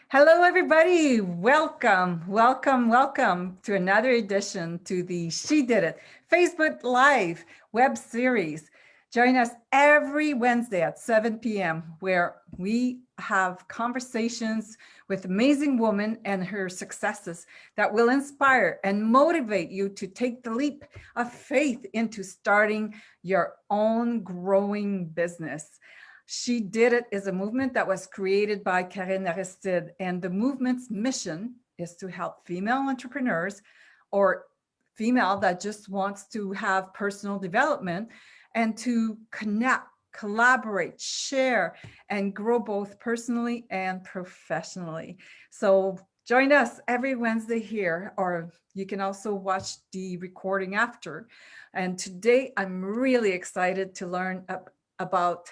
Hello, everybody. Welcome to another edition to the She Did It Facebook Live web series. Join us every Wednesday at 7 p.m., where we have conversations with amazing women and her successes that will inspire and motivate you to take the leap of faith into starting your own growing business. She Did It is a movement that was created by Karen Aristide, and the movement's mission is to help female entrepreneurs or female that just wants to have personal development and to connect, collaborate, share, and grow both personally and professionally. So join us every Wednesday here, or you can also watch the recording after. And today I'm really excited to learn about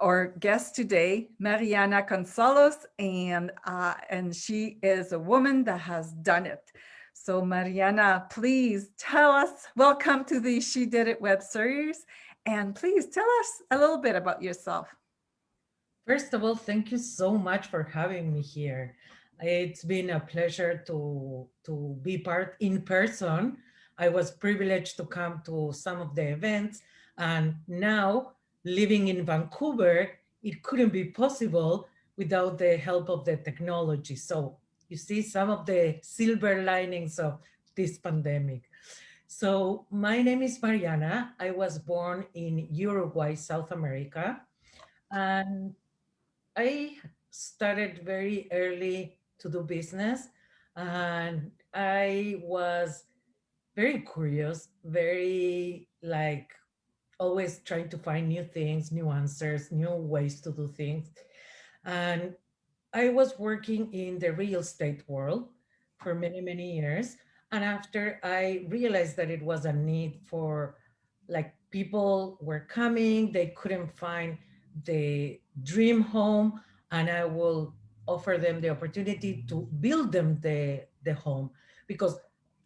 our guest today, Mariana Konsolos, and she is a woman that has done it. So Mariana, please tell us, welcome to the She Did It web series, and please tell us a little bit about yourself. First of all, thank you so much for having me here. It's been a pleasure to be part in person. I was privileged to come to some of the events, and now living in Vancouver, it couldn't be possible without the help of the technology. So you see some of the silver linings of this pandemic. So my name is Mariana. I was born in Uruguay, South America, and I started very early to do business, and I was very curious, very like always trying to find new things, new answers, new ways to do things. And I was working in the real estate world for many, many years. And after I realized that it was a need for like people were coming, they couldn't find the dream home, and I will offer them the opportunity to build them the home. Because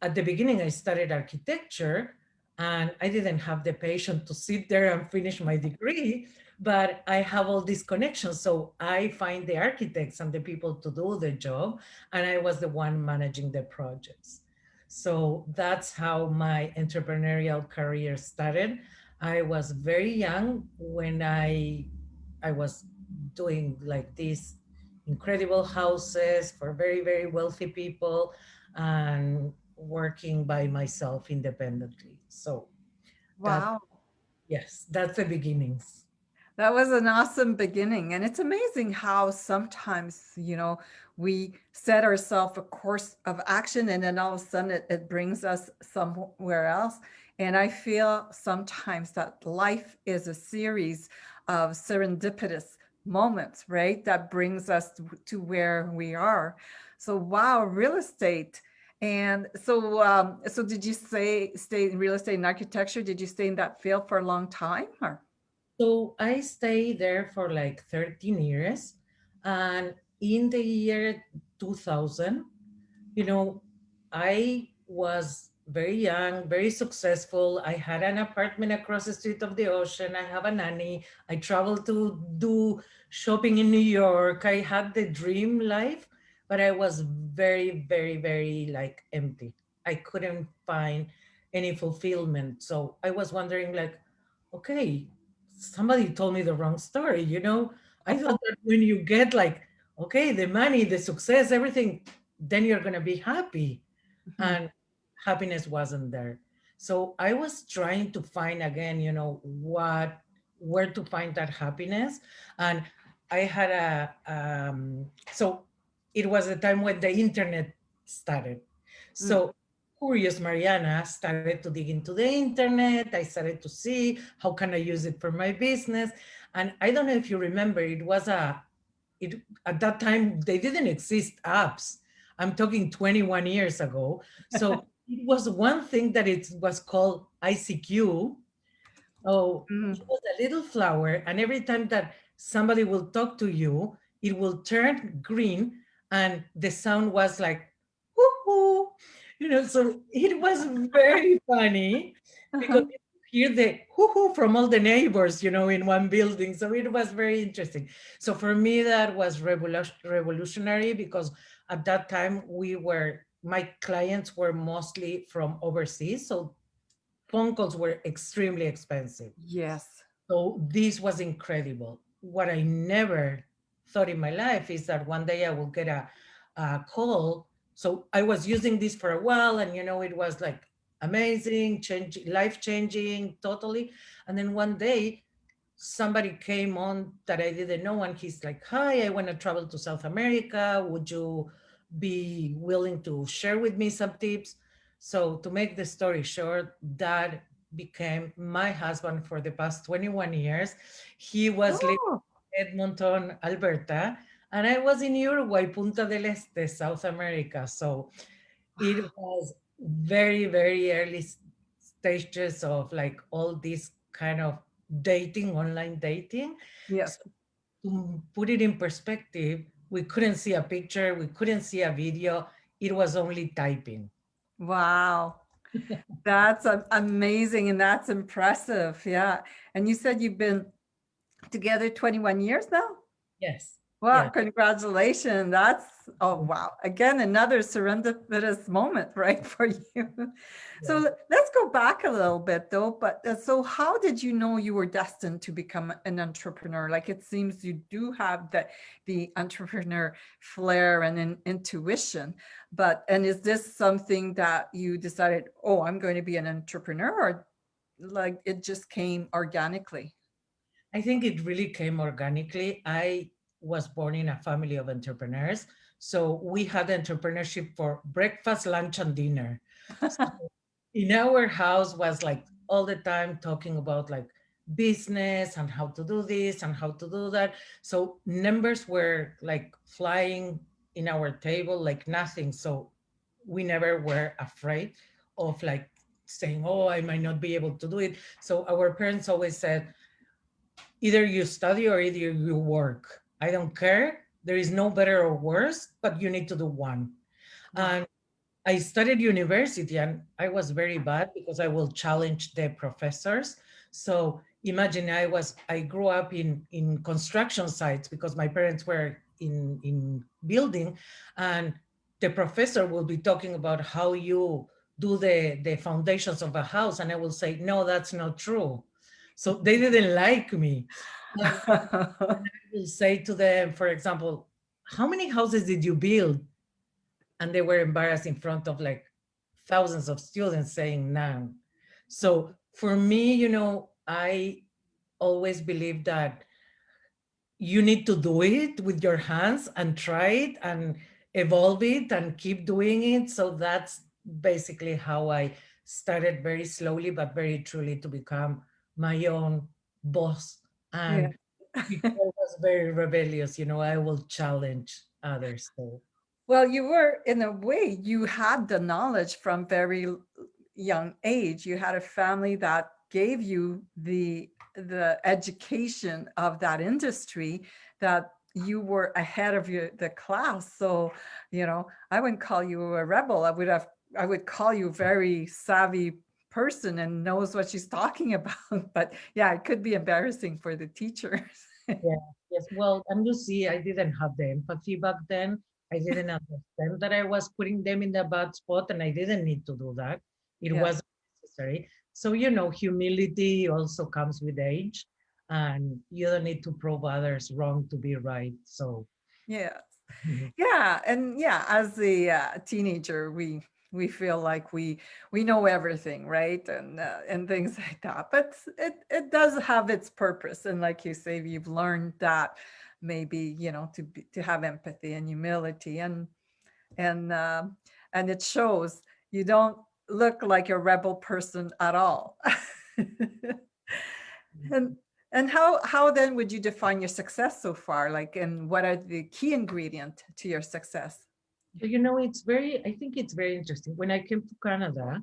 at the beginning I studied architecture and I didn't have the patience to sit there and finish my degree, but I have all these connections. So I find the architects and the people to do the job, and I was the one managing the projects. So that's how my entrepreneurial career started. I was very young when I was doing like these incredible houses for very, very wealthy people and working by myself independently. So that, Wow. yes, that's the beginnings. That was an awesome beginning. And it's amazing how sometimes, we set ourselves a course of action and then all of a sudden it brings us somewhere else. And I feel sometimes that life is a series of serendipitous moments, right? That brings us to where we are. So, wow, real estate. And so did you stay in real estate and architecture? Did you stay in that field for a long time or? So I stayed there for like 13 years. And in the year 2000, you know, I was very young, very successful. I had an apartment across the street of the ocean. I have a nanny. I traveled to do shopping in New York. I had the dream life, but I was very, very, very like empty. I couldn't find any fulfillment. So I was wondering, like, okay, somebody told me the wrong story. I thought that when you get like, okay, the money, the success, everything, then you're going to be happy. Mhm. And happiness wasn't there. So I was trying to find again, where to find that happiness. And I had so it was a time when the internet started. Mm. So curious Mariana started to dig into the internet. I started to see how can I use it for my business. And I don't know if you remember, it at that time they didn't exist apps. I'm talking 21 years ago. So it was one thing that it was called ICQ. Oh, it Mhm. was a little flower, and every time that somebody will talk to you, it will turn green, and the sound was like, whoo, so it was very funny because Uh-huh. hear the hoo-hoo from all the neighbors, in one building. So it was very interesting. So for me, that was revolutionary, because at that time my clients were mostly from overseas. So phone calls were extremely expensive. Yes. So this was incredible. What I never thought in my life is that one day I will get a call. So I was using this for a while, and it was like amazing, life changing, totally. And then one day somebody came on that I didn't know, and he's like, "Hi, I want to travel to South America. Would you be willing to share with me some tips?" So to make the story short, that became my husband for the past 21 years. He was living Oh, in Edmonton, Alberta, and I was in Uruguay, Punta del Este, South America. So it was very, very early stages of like all this kind of dating, online dating. yes. So to put it in perspective, we couldn't see a picture, we couldn't see a video, it was only typing. Wow. That's amazing and that's impressive. Yeah. And you said you've been together 21 years now? Yes. Well, Yeah. congratulations. That's, oh, wow. Again, another serendipitous moment, right, for you. So Yes. let's go back a little bit though. But so how did you know you were destined to become an entrepreneur? Like it seems you do have the entrepreneur flair and intuition, and is this something that you decided, oh, I'm going to be an entrepreneur, or like it just came organically? I think it really came organically. I was born in a family of entrepreneurs. So we had entrepreneurship for breakfast, lunch, and dinner. So in our house was like all the time talking about like business and how to do this and how to do that. So numbers were like flying in our table like nothing. So we never were afraid of like saying, oh, I might not be able to do it. So our parents always said, either you study or either you work. I don't care. There is no better or worse, but you need to do one. Wow. And I studied university, and I was very bad because I will challenge the professors. So imagine I grew up in construction sites because my parents were in building, and the professor will be talking about how you do the foundations of a house, and I will say, no, that's not true. So they didn't like me. And I will say to them, for example, how many houses did you build? And they were embarrassed in front of like thousands of students saying none. So for me, I always believe that you need to do it with your hands and try it and evolve it and keep doing it. So that's basically how I started, very slowly but very truly, to become my own boss. Yeah. And before I was very rebellious, I will challenge others. So Well, you were, in a way, you had the knowledge from very young age. You had a family that gave you the education of that industry, that you were ahead of the class. So, I wouldn't call you a rebel. I would call you a very savvy person and knows what she's talking about. But yeah, it could be embarrassing for the teachers. yeah, yes. Well, and you see, I didn't have the empathy back then. I didn't understand that I was putting them in the bad spot, and I didn't need to do that. It Yeah. wasn't necessary. So, humility also comes with age, and you don't need to prove others wrong to be right. So, Yeah. mhm, Yeah, and yeah, as a teenager, we feel like we know everything, right? And things like that. But it does have its purpose, and like you say, you've learned that maybe to have empathy and humility, and and it shows. You don't look like a rebel person at all. And how then would you define your success so far? Like, and what are the key ingredient to your success? so, I think it's very interesting. When I came to Canada,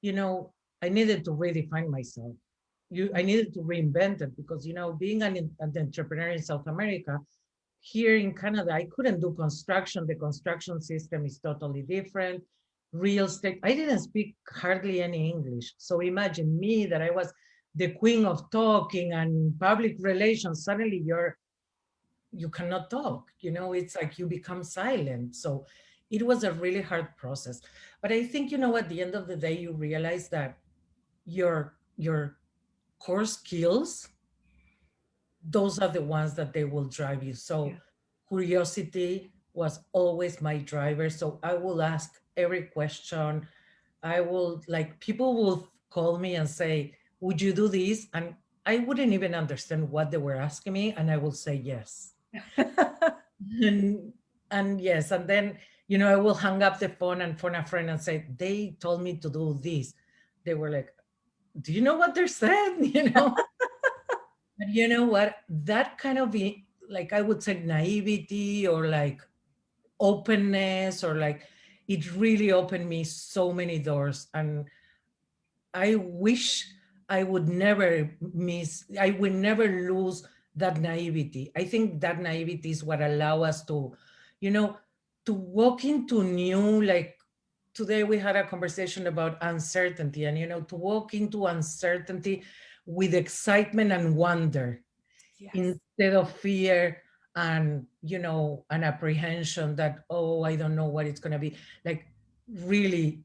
you know, I needed to redefine myself. I needed to reinvent it because, being an entrepreneur in South America, here in Canada, I couldn't do construction. The construction system is totally different. real estate. I didn't speak hardly any English. So imagine me that I was the queen of talking and public relations. Suddenly you cannot talk, it's like you become silent. So it was a really hard process. But I think, at the end of the day, you realize that your core skills, those are the ones that they will drive you. So Yeah. curiosity was always my driver. So I will ask every question. I will, like, people will call me and say, would you do this? And I wouldn't even understand what they were asking me. And I will say yes. And, and yes. And then, I will hang up the phone and phone a friend and say, they told me to do this. They were like, do you know what they're saying? But you know what? That kind of, like, I would say naivety or like openness, or like, it really opened me so many doors. And I wish I would never lose that naivety. I think that naivety is what allow us to, you know, to walk into new, like today we had a conversation about uncertainty, and, to walk into uncertainty with excitement and wonder Yes. instead of fear and, an apprehension that, oh, I don't know what it's going to be. Like, really,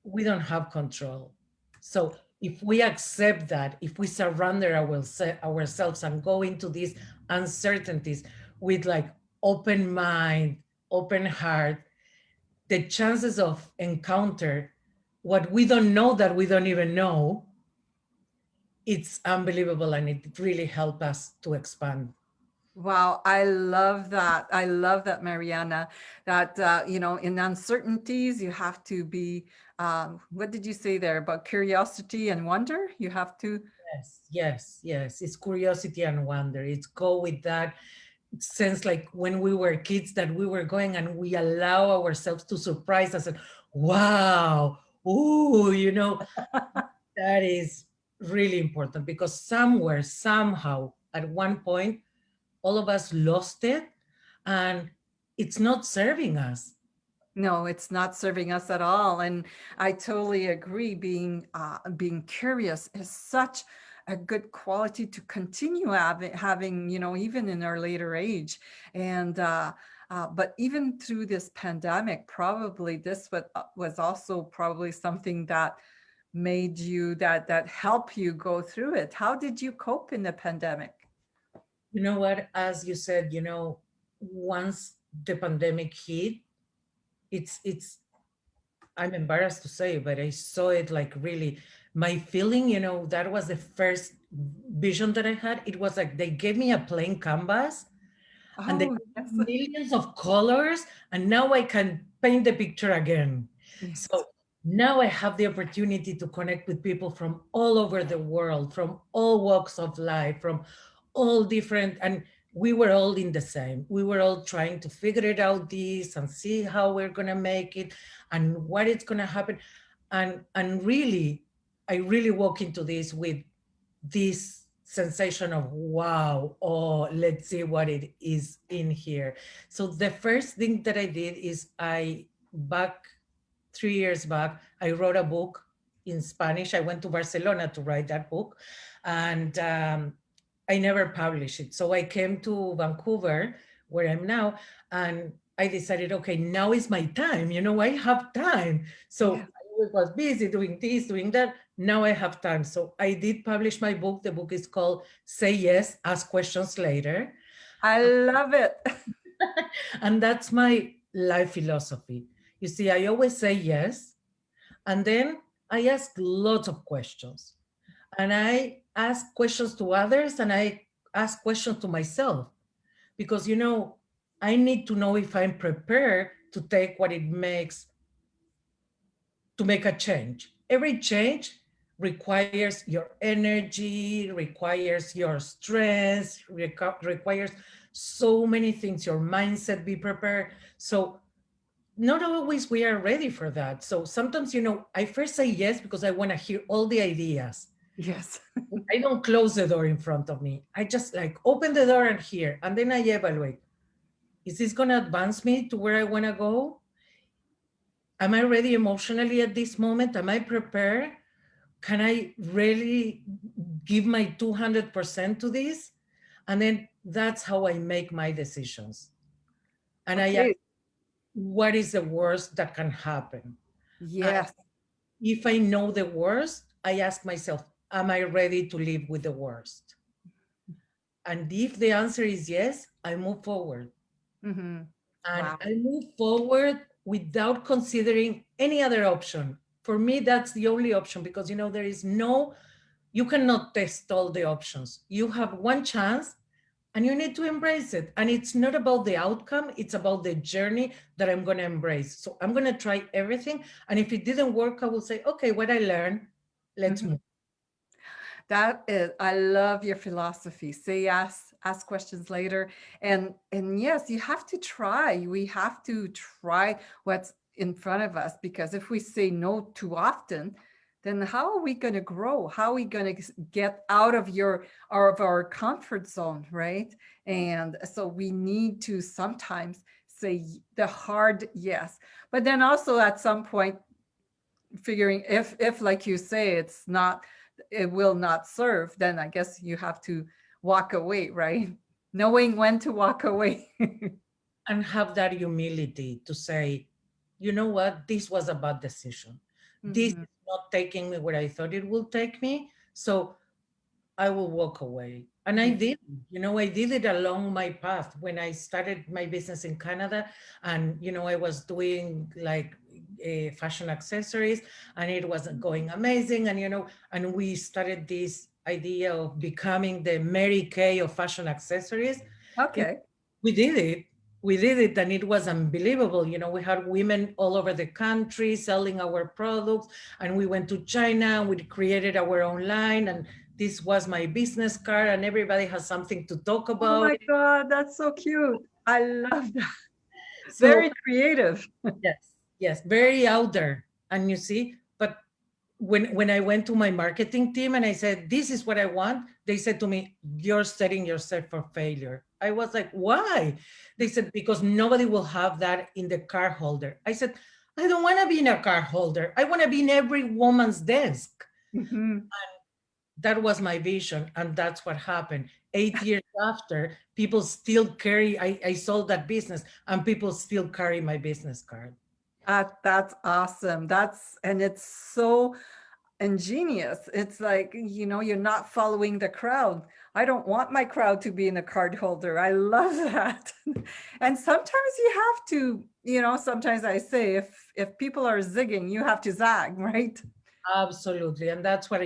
we don't have control. So if we accept that, if we surrender ourselves and go into these uncertainties with like open mind, open heart, the chances of encounter what we don't know that we don't even know, it's unbelievable, and it really helped us to expand. Wow, I love that. I love that, Mariana, that, in uncertainties, you have to be, what did you say there about curiosity and wonder? You have to, Yes, yes, yes. It's curiosity and wonder. It's go with that sense, like when we were kids, that we were going and we allow ourselves to surprise us and wow, ooh, that is really important, because somewhere, somehow, at one point, all of us lost it, and it's not serving us. no, it's not serving us at all. And I totally agree. Being curious is such a good quality to continue having, even in our later age. And but even through this pandemic, probably this was also probably something that made you that help you go through it. How did you cope in the pandemic? You know what? As you said, once the pandemic hit, it's I'm embarrassed to say, but I saw it like really my feeling, that was the first vision that I had. It was like they gave me a plain canvas and they Oh, gave yes. me millions of colors, and now I can paint the picture again. Yes. So now I have the opportunity to connect with people from all over the world, from all walks of life, from all different, and we were all in the same. We were all trying to figure it out this and see how we're gonna make it and what it's gonna happen. And really, I really walk into this with this sensation of wow, oh, let's see what it is in here. So the first thing that I did is back 3 years back, I wrote a book in Spanish. I went to Barcelona to write that book, and I never published it. So I came to Vancouver, where I'm now, and I decided, okay, now is my time. I have time. So Yeah. I was busy doing this, doing that. Now I have time. So I did publish my book. The book is called Say Yes, Ask Questions Later. I love it. And that's my life philosophy. You see, I always say yes. And then I ask lots of questions. And I ask questions to others, and I ask questions to myself. Because, I need to know if I'm prepared to take what it makes to make a change. Every change requires your energy, requires your strength, requires so many things, your mindset, be prepared. So not always we are ready for that. So sometimes, I first say yes because I want to hear all the ideas. Yes. I don't close the door in front of me. I just like open the door and hear, and then I evaluate. Is this going to advance me to where I want to go? am I ready emotionally at this moment? Am I prepared? Can I really give my 200% to this? And then that's how I make my decisions. And I ask, Okay. what is the worst that can happen? And Yes. if I know the worst, I ask myself, am I ready to live with the worst? And if the answer is yes, I move forward. Mm-hmm. And Wow. I move forward without considering any other option. For me, that's the only option because, there is no, you cannot test all the options. You have one chance and you need to embrace it. And it's not about the outcome, it's about the journey that I'm going to embrace. So I'm going to try everything. And if it didn't work, I will say, okay, what I learned, let's Mhm. move. That is, I love your philosophy. Say yes, ask questions later. And yes, you have to try. We have to try what's in front of us, because if we say no too often, then how are we going to grow? How are we going to get out of our comfort zone, right? And so we need to sometimes say the hard yes. But then also at some point figuring if like you say it will not serve, then I guess you have to walk away, right? Knowing when to walk away. And have that humility to say, you know what, this was a bad decision. This Mhm. is not taking me where I thought it will take me. So I will walk away. And I Yeah. did, I did it along my path when I started my business in Canada. And, I was doing like fashion accessories and it wasn't going amazing. And, and we started this idea of becoming the Mary Kay of fashion accessories. Okay. We did it. We did it and it was unbelievable. We had women all over the country selling our products, and we went to China and we created our own line, and this was my business card and everybody has something to talk Oh about my it. God, that's so cute. I love that. So Very creative. yes, yes, very out there. And you see, but when I went to my marketing team and I said, this is what I want, they said to me, you're setting yourself for failure. I was like, why? They said, because nobody will have that in the card holder. I said, I don't want to be in a card holder. I want to be in every woman's desk. Mhm. That was my vision. And that's what happened. 8 years after, people still carry, I sold that business and people still carry my business card. That's awesome. And it's so ingenious. It's like, you're not following the crowd. I don't want my crowd to be in a card holder. I love that. And sometimes you have to, sometimes I say if people are zigging, you have to zag, right? Absolutely. And that's what,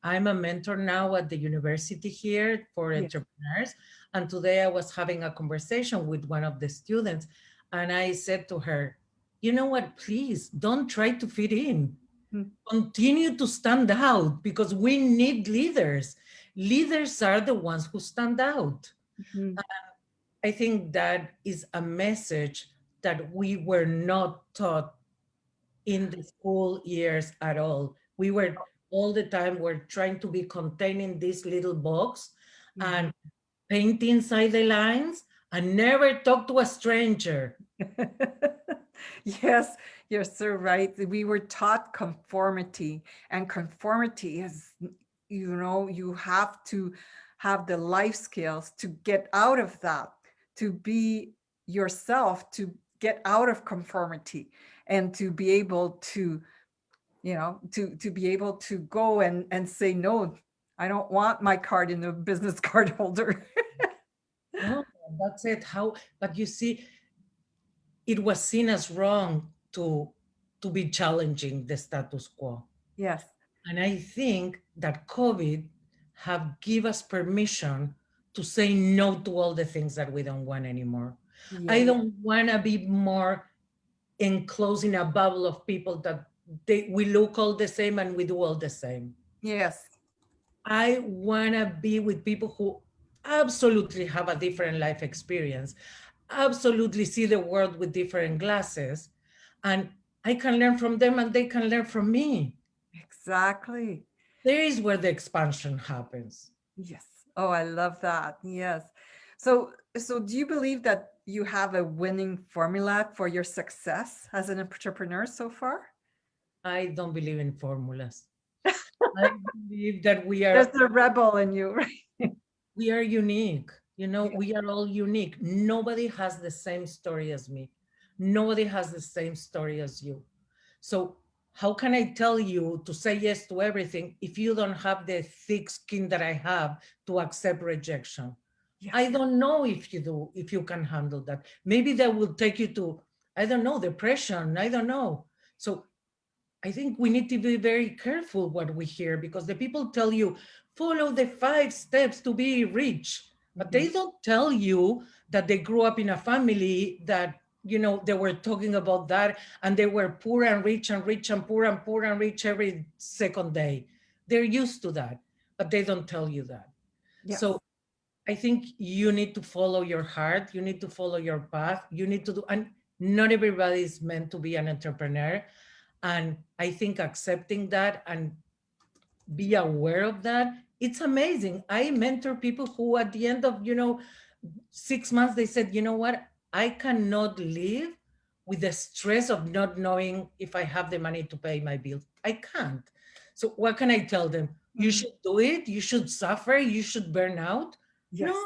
I'm a mentor now at the university here for Yes. entrepreneurs. And today I was having a conversation with one of the students. And I said to her, you know what, please don't try to fit in. Mm. Continue to stand out because we need leaders. Leaders are the ones who stand out. Mhm. I think that is a message that we were not taught in the school years at all. We were all the time we're trying to be contained in this little box Mhm. and paint inside the lines and never talk to a stranger. Yes, you're so right. We were taught conformity, and conformity is, you have to have the life skills to get out of that, to be yourself, to get out of conformity, and to be able to, to be able to go and say, no, I don't want my card in the business card holder. No, that's it. How, but you see, it was seen as wrong to be challenging the status quo. Yes. And I think that COVID have give us permission to say no to all the things that we don't want anymore. I Yes. don't want to be more enclosed in a bubble of people that we look all the same and we do all the same. Yes. I want to be with people who absolutely have a different life experience, absolutely see the world with different glasses, and I can learn from them and they can learn from me. Exactly. There is where the expansion happens. Yes. Oh, I love that. Yes. So do you believe that you have a winning formula for your success as an entrepreneur so far? I don't believe in formulas. I believe that There's a rebel in you, right? we are unique. You know, Yeah. we are all unique. Nobody has the same story as me. Nobody has the same story as you. So how can I tell you to say yes to everything if you don't have the thick skin that I have to accept rejection? I Yes. don't know if you do, if you can handle that. Maybe that will take you to, I don't know, depression. I don't know. So I think we need to be very careful what we hear, because the people tell you, follow the 5 steps to be rich, but Mhm. they don't tell you that they grew up in a family that, you know, they were talking about that and they were poor and rich and rich and poor and poor and rich every second day. They're used to that, but they don't tell you that. Yes. So I think you need to follow your heart. You need to follow your path. You need to do, and not everybody is meant to be an entrepreneur. And I think accepting that and be aware of that, it's amazing. I mentor people who at the end of, 6 months, they said, you know what, I cannot live with the stress of not knowing if I have the money to pay my bills. I can't. So what can I tell them? You Mhm. should do it. You should suffer. You should burn out. No. Yes.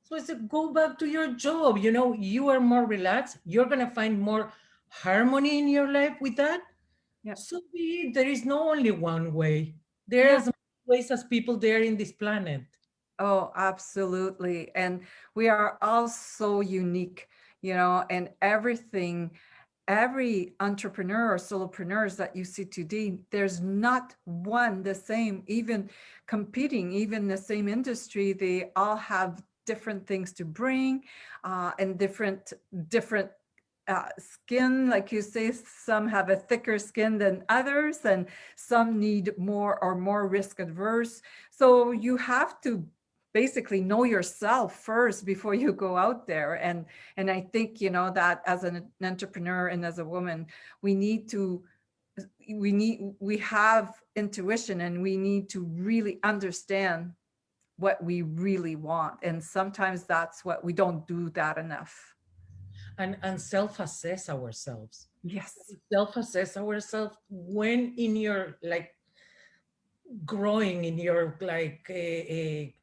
So I said, go back to your job. You know, you are more relaxed. You're going to find more harmony in your life with that. Yeah. So be it. There is no only one way. Yeah. There's ways as people there in this planet. Oh, absolutely. And we are all so unique, and every entrepreneur or solopreneurs that you see today, there's not one the same, even competing, even the same industry. They all have different things to bring, and different skin, like you say. Some have a thicker skin than others, and some need more risk adverse. So you have to basically know yourself first before you go out there. And I think, that as an entrepreneur and as a woman, we have intuition, and we need to really understand what we really want. And sometimes that's what we don't do that enough. And self-assess ourselves. Yes. Self-assess ourselves when in your like growing in your like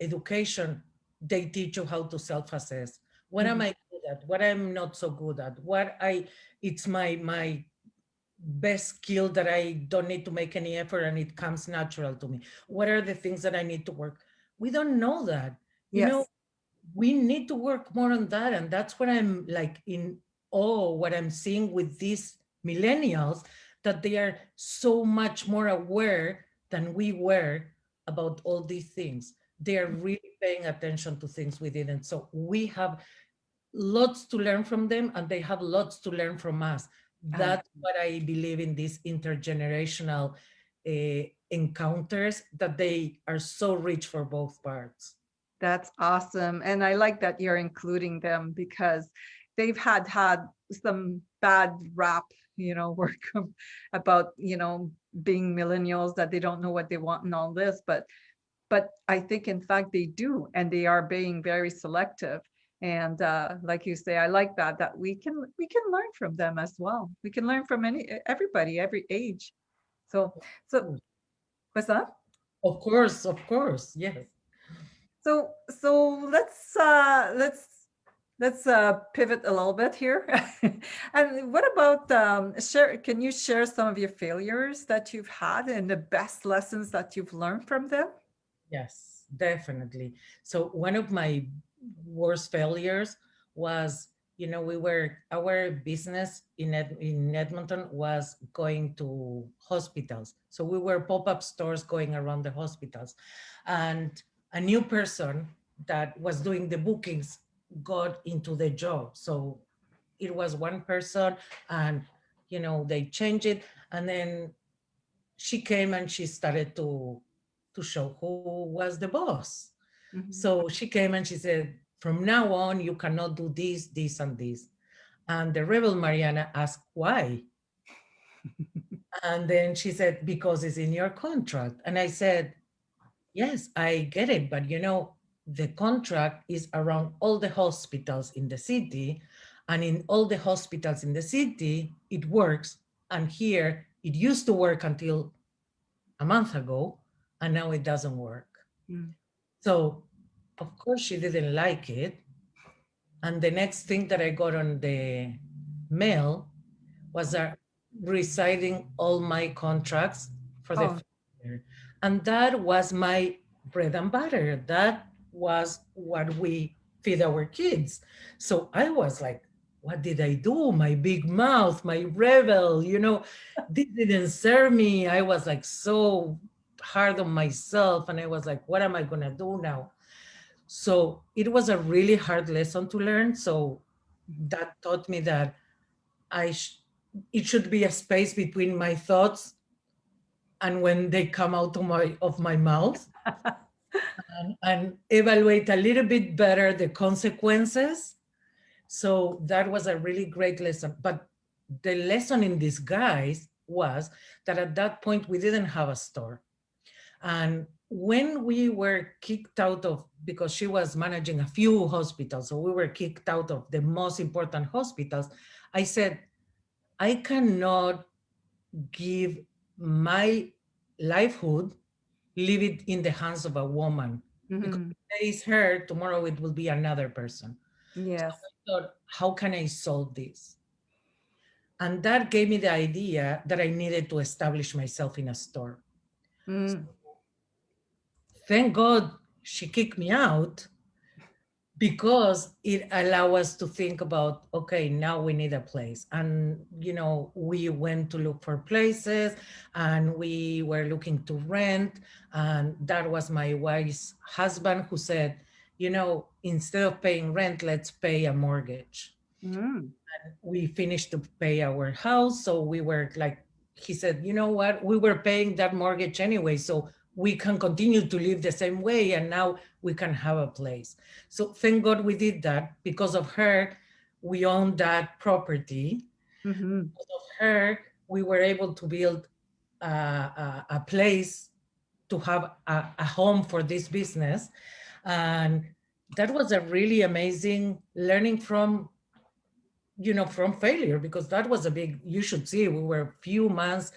education, they teach you how to self-assess. What am Mhm. I good at? What I'm not so good at? What I it's my best skill that I don't need to make any effort and it comes natural to me. What are the things that I need to work? We don't know that. You know, Yes. we need to work more on that. And that's what I'm like in awe, what I'm seeing with these millennials, that they are so much more aware than we were about all these things. They are really paying attention to things we didn't. So we have lots to learn from them and they have lots to learn from us. I That's what I believe in, these intergenerational encounters, that they are so rich for both parts. That's awesome. And I like that you're including them, because they've had some bad rap, work about, being millennials, that they don't know what they want and all this. But I think in fact they do, and they are being very selective. And like you say, I like that we can learn from them as well. We can learn from everybody, every age. So so what's that? Of course, yes. So let's pivot a little bit here. And what about share? Can you share some of your failures that you've had and the best lessons that you've learned from them? Yes, definitely. So one of my worst failures was, our business in Edmonton was going to hospitals. So we were pop-up stores going around the hospitals. And a new person that was doing the bookings got into the job. So it was one person and, they changed it. And then she came and she started to show who was the boss. Mhm. So she came and she said, from now on, you cannot do this, this, and this. And the rebel Mariana asked why. And then she said, because it's in your contract. And I said, yes, I get it. But the contract is around all the hospitals in the city, and in all the hospitals in the city, it works. And here, it used to work until a month ago, and now it doesn't work. Mm. So, of course, she didn't like it. And the next thing that I got on the mail was reciting all my contracts for the Oh, year. And that was my bread and butter. That was what we feed our kids. So I was like, what did I do? My big mouth, my rebel, this didn't serve me. I was like so hard on myself. And I was like, what am I going to do now? So it was a really hard lesson to learn. So that taught me that I it should be a space between my thoughts and when they come out of my mouth, and evaluate a little bit better the consequences. So that was a really great lesson. But the lesson in disguise was that at that point we didn't have a store. And when we were kicked out of, because she was managing a few hospitals, so we were kicked out of the most important hospitals, I said, I cannot give my livelihood, leave it in the hands of a woman. Because mhm. today is her, tomorrow it will be another person. So Yes. I thought, how can I solve this? And that gave me the idea that I needed to establish myself in a store. Mm. Thank God she kicked me out, because it allows us to think about, okay, now we need a place. And we went to look for places, and we were looking to rent, and that was my wife's husband who said, instead of paying rent, let's pay a mortgage. Mm. We finished to pay our house, so we were like, he said, you know what, we were paying that mortgage anyway, so we can continue to live the same way, and now we can have a place. So thank God we did that. Because of her, we own that property. Mhm. Because of her, we were able to build a place, to have a home for this business. And that was a really amazing learning from failure, because that was a big, you should see, we were a few months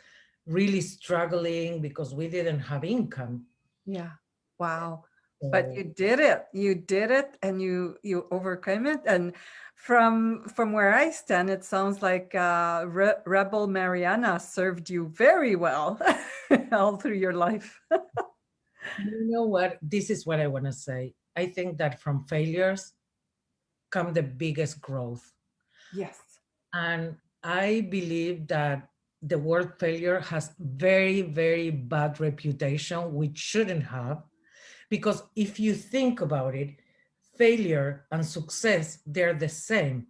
really struggling because we didn't have income. Yeah. Wow. But So, you did it. You did it, and you overcame it. And from where I stand, it sounds like Rebel Mariana served you very well all through your life. you know what? This is what I want to say. I think that from failures come the biggest growth. Yes. And I believe that the word failure has very, very bad reputation, which shouldn't have. Because if you think about it, failure and success, they're the same.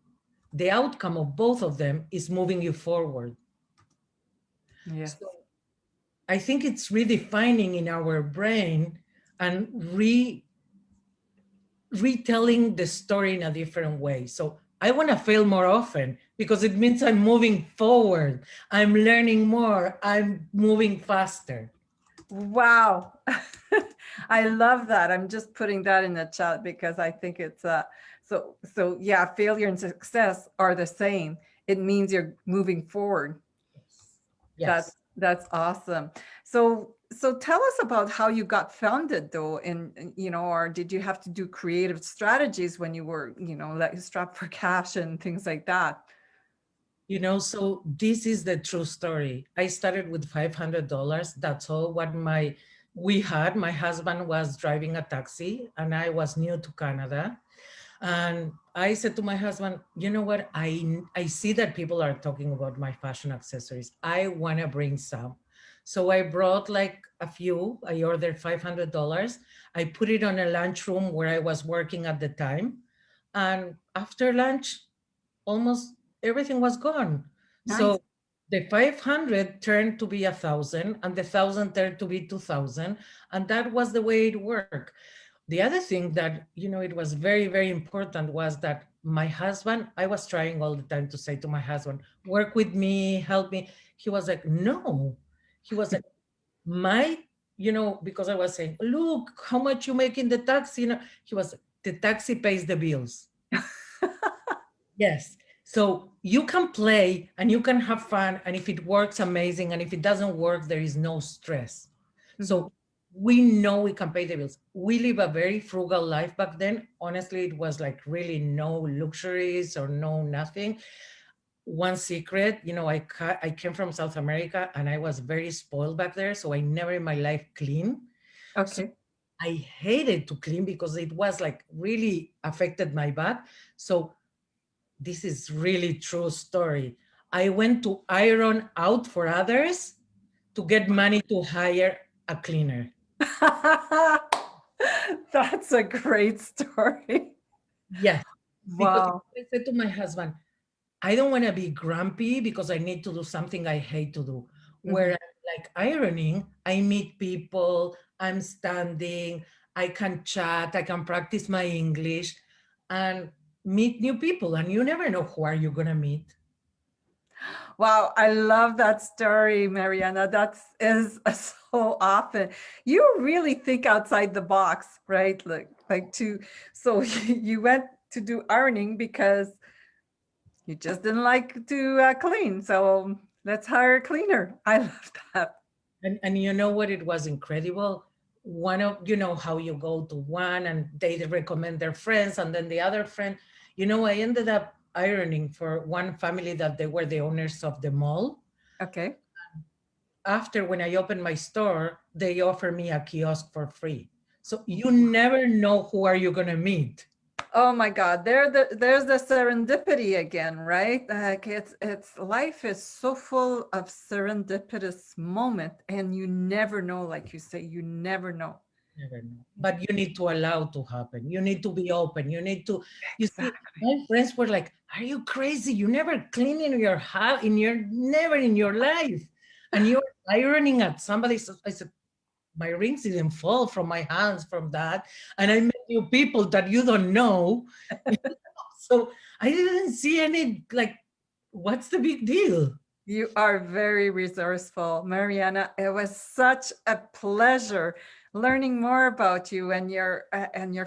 The outcome of both of them is moving you forward. Yes. So I think it's redefining in our brain and retelling the story in a different way. So I want to fail more often, because it means I'm moving forward. I'm learning more. I'm moving faster. Wow. I love that. I'm just putting that in the chat because I think it's so yeah, failure and success are the same. It means you're moving forward. That's Yes. that's awesome. So tell us about how you got founded though, or did you have to do creative strategies when you were, like strapped for cash and things like that? So this is the true story. I started with $500. That's all what we had. My husband was driving a taxi, and I was new to Canada. And I said to my husband, you know what? I see that people are talking about my fashion accessories. I want to bring some. So I brought like a few. I ordered $500. I put it on a lunchroom where I was working at the time. And after lunch, almost everything was gone. Nice. So the 500 turned to be 1,000, and the 1,000 turned to be 2,000. And that was the way it worked. The other thing that, it was very, very important was that my husband, I was trying all the time to say to my husband, work with me, help me. He was like, no. He was like, my because I was saying, look how much you make in the taxi. He was, the taxi pays the bills. Yes. So you can play and you can have fun. And if it works, amazing. And if it doesn't work, there is no stress. So we know we can pay the bills. We live a very frugal life back then. Honestly, it was like really no luxuries or no nothing. One secret, I came from South America and I was very spoiled back there. So I never in my life cleaned. So Okay. I hated to clean because it was like really affected my back. So this is really true story. I went to iron out for others to get money to hire a cleaner. That's a great story. Yes, because Wow. I said to my husband, I don't want to be grumpy because I need to do something I hate to do. Where like ironing, I meet people, I'm standing, I can chat, I can practice my English and meet new people. And you never know who are you going to meet. Wow, I love that story, Mariana. That is so often. You really think outside the box, right? So you went to do ironing because you just didn't like to clean. So let's hire a cleaner. I love that. And you know what? It was incredible. One of, how you go to one and they recommend their friends and then the other friend, I ended up ironing for one family that they were the owners of the mall. Okay. After, when I opened my store, they offer me a kiosk for free. So you never know who are you going to meet. Oh my God, there's the serendipity again, right? Like it's life is so full of serendipitous moment, and you never know, like you say, you never know. Never know. But you need to allow to happen. You need to be open. You need to, you see, Exactly. my friends were like, are you crazy? You never clean in your house, never in your life. And you're ironing at somebody. So I said, my rings didn't fall from my hands from that. And I met new people that you don't know. So I didn't see any, like, what's the big deal? You are very resourceful, Mariana. It was such a pleasure learning more about you and your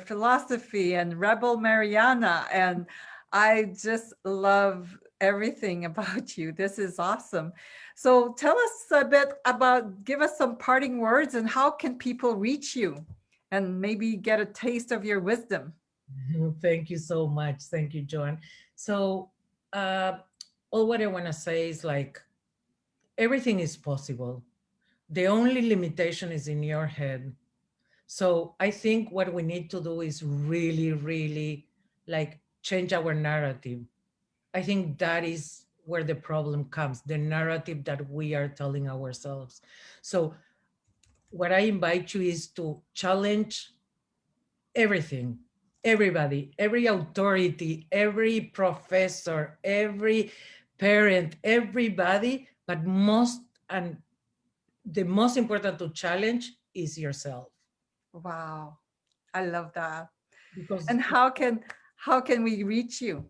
philosophy and Rebel Mariana. And I just love everything about you. This is awesome. So tell us a bit about, give us some parting words and how can people reach you and maybe get a taste of your wisdom? Thank you so much. Thank you, Joan. So, all what I want to say is like, everything is possible. The only limitation is in your head. So I think what we need to do is really, really like change our narrative. I think that is where the problem comes, the narrative that we are telling ourselves. So what I invite you is to challenge everything, everybody, every authority, every professor, every parent, everybody, but the most important to challenge is yourself. Wow. I love that. Because And how can we reach you?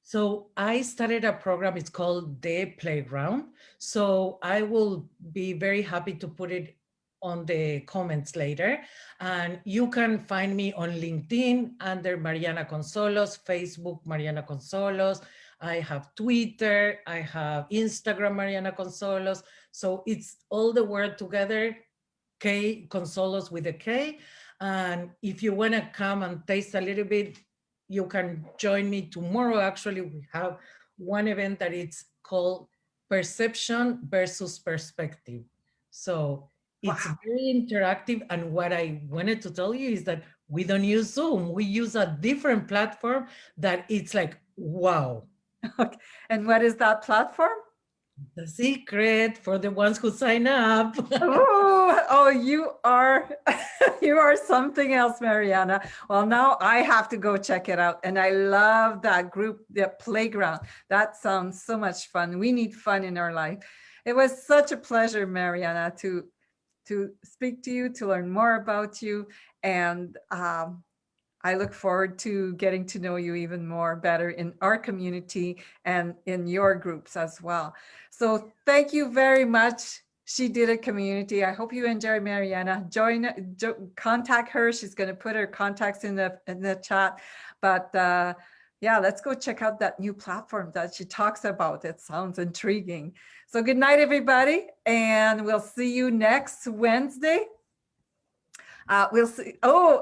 so I started a program, it's called The Playground. So I will be very happy to put it on the comments later. And you can find me on LinkedIn under Mariana Konsolos, Facebook Mariana Konsolos. I have Twitter, I have Instagram Mariana Konsolos. So it's all the word together, K Konsolos with a K. And if you want to come and taste a little bit, you can join me tomorrow. Actually, we have one event that it's called Perception versus Perspective. So it's Wow. very interactive. And what I wanted to tell you is that we don't use Zoom. We use a different platform that it's like, wow. Okay. And what is that platform? The secret for the ones who sign up. Oh, you are you are something else, Mariana. Well, now I have to go check it out. And I love that group, the playground. That sounds so much fun. We need fun in our life. It was such a pleasure, Mariana, to speak to you, to learn more about you. And I look forward to getting to know you even more better in our community and in your groups as well. So thank you very much. She Did It community. I hope you enjoy Mariana. Contact her. She's going to put her contacts in the chat. But yeah, let's go check out that new platform that she talks about. It sounds intriguing. So good night, everybody. And we'll see you next Wednesday. We'll see. Oh,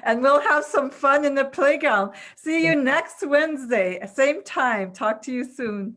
and we'll have some fun in the playground. See you next Wednesday, same time. Talk to you soon.